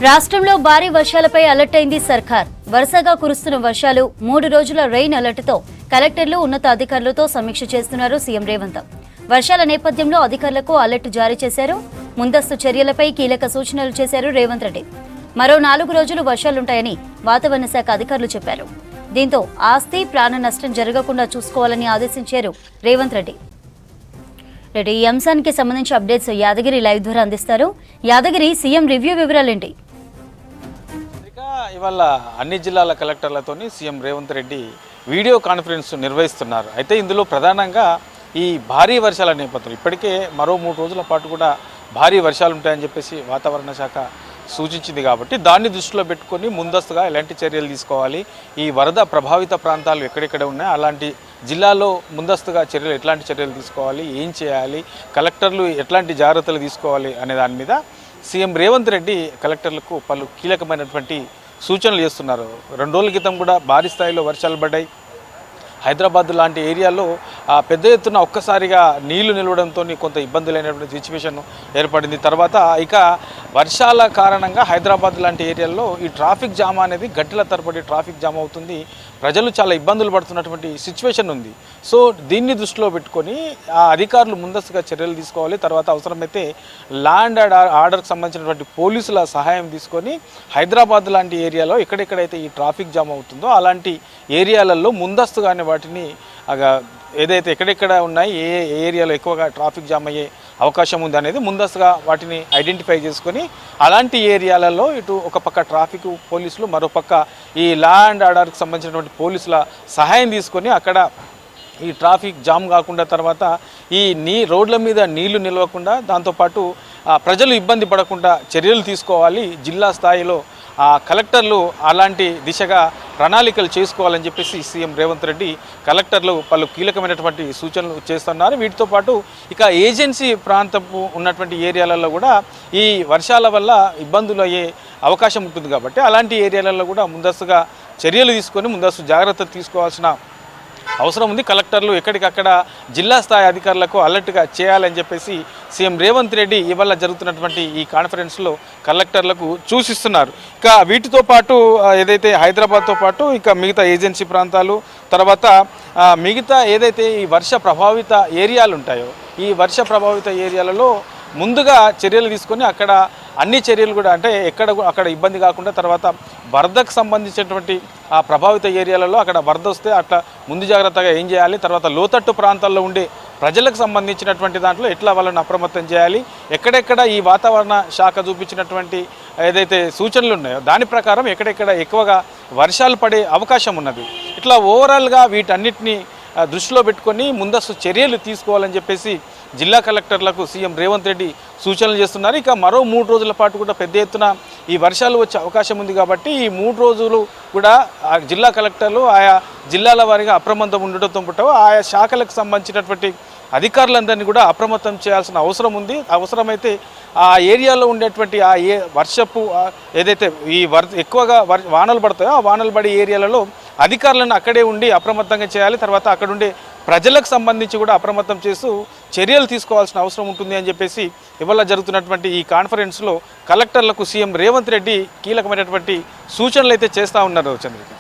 రాష్ట్రంలో భారీ వర్షాలపై అలర్ట్ అయింది సర్కార్. వరుసగా కురుస్తున్న వర్షాలు, 3 రోజుల రెయిన్ అలర్ట్తో కలెక్టర్లు ఉన్నత అధికారులతో సమీక్ష చేస్తున్నారు సీఎం రేవంత్. వర్షాల నేపథ్యంలో అధికారులకు అలర్ట్ జారీ చేశారు. ముందస్తు చర్యలపై కీలక సూచనలు చేశారు రేవంత్ రెడ్డి. మరో 4 రోజులు వర్షాలుంటాయని వాతావరణ శాఖ అధికారులు చెప్పారు. దీంతో ఆస్తి, ప్రాణ నష్టం జరగకుండా చూసుకోవాలని ఆదేశించారు రేవంత్ రెడ్డి. ఈ అంశానికి సంబంధించి అప్డేట్స్ యాదగిరి లైవ్ ద్వారా అందిస్తారు. యాదగిరి, సీఎం రివ్యూ వివరాలేంటి? ఇవాళ అన్ని జిల్లాల కలెక్టర్లతోని CM Revanth Reddy video conference నిర్వహిస్తున్నారు. అయితే ఇందులో ప్రధానంగా ఈ భారీ వర్షాల నేపథ్యంలో ఇప్పటికే మరో 3 రోజుల పాటు కూడా భారీ వర్షాలు ఉంటాయని చెప్పేసి వాతావరణ శాఖ సూచించింది. కాబట్టి దాన్ని దృష్టిలో పెట్టుకొని ముందస్తుగా ఎలాంటి చర్యలు తీసుకోవాలి, ఈ వరద ప్రభావిత ప్రాంతాలు ఎక్కడెక్కడ ఉన్నాయో అలాంటి జిల్లాలో ముందస్తుగా ఎట్లాంటి చర్యలు తీసుకోవాలి, ఏం చేయాలి, కలెక్టర్లు ఎట్లాంటి జాగ్రత్తలు తీసుకోవాలి అనే దాని మీద సీఎం రేవంత్ రెడ్డి కలెక్టర్లకు పలు కీలకమైనటువంటి సూచనలు చేస్తున్నారు. 2 రోజుల క్రితం కూడా భారీ స్థాయిలో వర్షాలు పడ్డాయి. హైదరాబాద్ లాంటి ఏరియాలో పెద్ద ఎత్తున ఒక్కసారిగా నీళ్లు నిలవడంతో కొంత ఇబ్బందులైనటువంటి సిచ్యువేషన్ ఏర్పడింది. తర్వాత ఇక వర్షాల కారణంగా హైదరాబాద్ లాంటి ఏరియాల్లో ఈ ట్రాఫిక్ జామ్ అనేది గంటల తరబడి ట్రాఫిక్ జామ్ అవుతుంది. ప్రజలు చాలా ఇబ్బందులు పడుతున్నటువంటి సిచ్యువేషన్ ఉంది. సో దీన్ని దృష్టిలో పెట్టుకొని ఆ అధికారులు ముందస్తుగా చర్యలు తీసుకోవాలి. తర్వాత అవసరమైతే ల్యాండ్ ఆర్డర్కి సంబంధించినటువంటి పోలీసుల సహాయం తీసుకొని హైదరాబాద్ లాంటి ఏరియాలో ఎక్కడెక్కడైతే ఈ ట్రాఫిక్ జామ్ అవుతుందో అలాంటి ఏరియాలలో ముందస్తుగానే వాటిని ఏదైతే ఎక్కడెక్కడ ఉన్నాయి, ఏ ఏరియాలో ఎక్కువగా ట్రాఫిక్ జామ్ అయ్యే అవకాశం ఉంది అనేది ముందస్తుగా వాటిని ఐడెంటిఫై చేసుకొని అలాంటి ఏరియాలలో ఇటు ఒక పక్క ట్రాఫిక్ పోలీసులు, మరోపక్క ఈ ల్యాండ్ ఆర్డర్కి సంబంధించినటువంటి పోలీసుల సహాయం తీసుకొని అక్కడ ఈ ట్రాఫిక్ జామ్ కాకుండా, తర్వాత ఈ రోడ్ల మీద నీళ్లు నిలవకుండా, దాంతోపాటు ప్రజలు ఇబ్బంది పడకుండా చర్యలు తీసుకోవాలి. జిల్లా స్థాయిలో కలెక్టర్లు అలాంటి దిశగా ప్రణాళికలు చేసుకోవాలని చెప్పేసి సీఎం రేవంత్ రెడ్డి కలెక్టర్లు పలు కీలకమైనటువంటి సూచనలు చేస్తున్నారు. వీటితో పాటు ఇక ఏజెన్సీ ప్రాంతపు ఉన్నటువంటి ఏరియాలలో కూడా ఈ వర్షాల వల్ల ఇబ్బందులు అయ్యే అవకాశం ఉంటుంది. కాబట్టి అలాంటి ఏరియాలలో కూడా ముందస్తుగా చర్యలు తీసుకొని ముందస్తు జాగ్రత్తలు తీసుకోవాల్సిన అవసరం ఉంది. కలెక్టర్లు ఎక్కడికక్కడ జిల్లా స్థాయి అధికారులకు అలర్ట్గా చేయాలని చెప్పేసి సీఎం రేవంత్ రెడ్డి ఇవాళ జరుగుతున్నటువంటి ఈ కాన్ఫరెన్స్లో కలెక్టర్లకు సూచిస్తున్నారు. ఇక వీటితో పాటు ఏదైతే హైదరాబాద్తో పాటు ఇక మిగతా ఏజెన్సీ ప్రాంతాలు, తర్వాత మిగతా ఏదైతే ఈ వర్ష ప్రభావిత ఏరియాలు ఉంటాయో ఈ వర్ష ప్రభావిత ఏరియాలలో ముందుగా చర్యలు తీసుకొని అక్కడ అన్ని చర్యలు కూడా అంటే అక్కడ ఇబ్బంది కాకుండా, తర్వాత వరదకు సంబంధించినటువంటి ఆ ప్రభావిత ఏరియాలలో అక్కడ వరద వస్తే అట్లా ముందు జాగ్రత్తగా ఏం చేయాలి, తర్వాత లోతట్టు ప్రాంతాల్లో ఉండే ప్రజలకు సంబంధించినటువంటి దాంట్లో ఎట్లా వాళ్ళని అప్రమత్తం చేయాలి, ఎక్కడెక్కడ ఈ వాతావరణ శాఖ చూపించినటువంటి ఏదైతే సూచనలు ఉన్నాయో దాని ప్రకారం ఎక్కడెక్కడ ఎక్కువగా వర్షాలు పడే అవకాశం ఉన్నది. ఇట్లా ఓవరాల్గా వీటన్నిటిని దృష్టిలో పెట్టుకొని ముందస్తు చర్యలు తీసుకోవాలని చెప్పేసి జిల్లా కలెక్టర్లకు సీఎం రేవంత్ రెడ్డి సూచనలు చేస్తున్నారు. ఇక మరో 3 రోజుల పాటు కూడా పెద్ద ఎత్తున ఈ వర్షాలు వచ్చే అవకాశం ఉంది. కాబట్టి ఈ 3 రోజులు కూడా జిల్లా కలెక్టర్లు ఆయా జిల్లాల వారీగా అప్రమత్తం ఉండటంతో పాటు ఆయా శాఖలకు సంబంధించినటువంటి అధికారులందరినీ కూడా అప్రమత్తం చేయాల్సిన అవసరం ఉంది. అవసరమైతే ఆ ఏరియాలో ఉండేటువంటి వర్షపు ఏదైతే ఈ ఎక్కువగా వానలు పడతాయో ఆ వానలు పడే ఏరియాలలో అధికారులను అక్కడే ఉండి అప్రమత్తంగా చేయాలి. తర్వాత అక్కడుండే ప్రజలకు సంబంధించి కూడా అప్రమత్తం చేస్తూ చర్యలు తీసుకోవాల్సిన అవసరం ఉంటుంది అని చెప్పేసి ఇవాళ జరుగుతున్నటువంటి ఈ కాన్ఫరెన్స్లో కలెక్టర్లకు సీఎం రేవంత్ రెడ్డి కీలకమైనటువంటి సూచనలు అయితే చేస్తూ ఉన్నారు. చంద్రిక.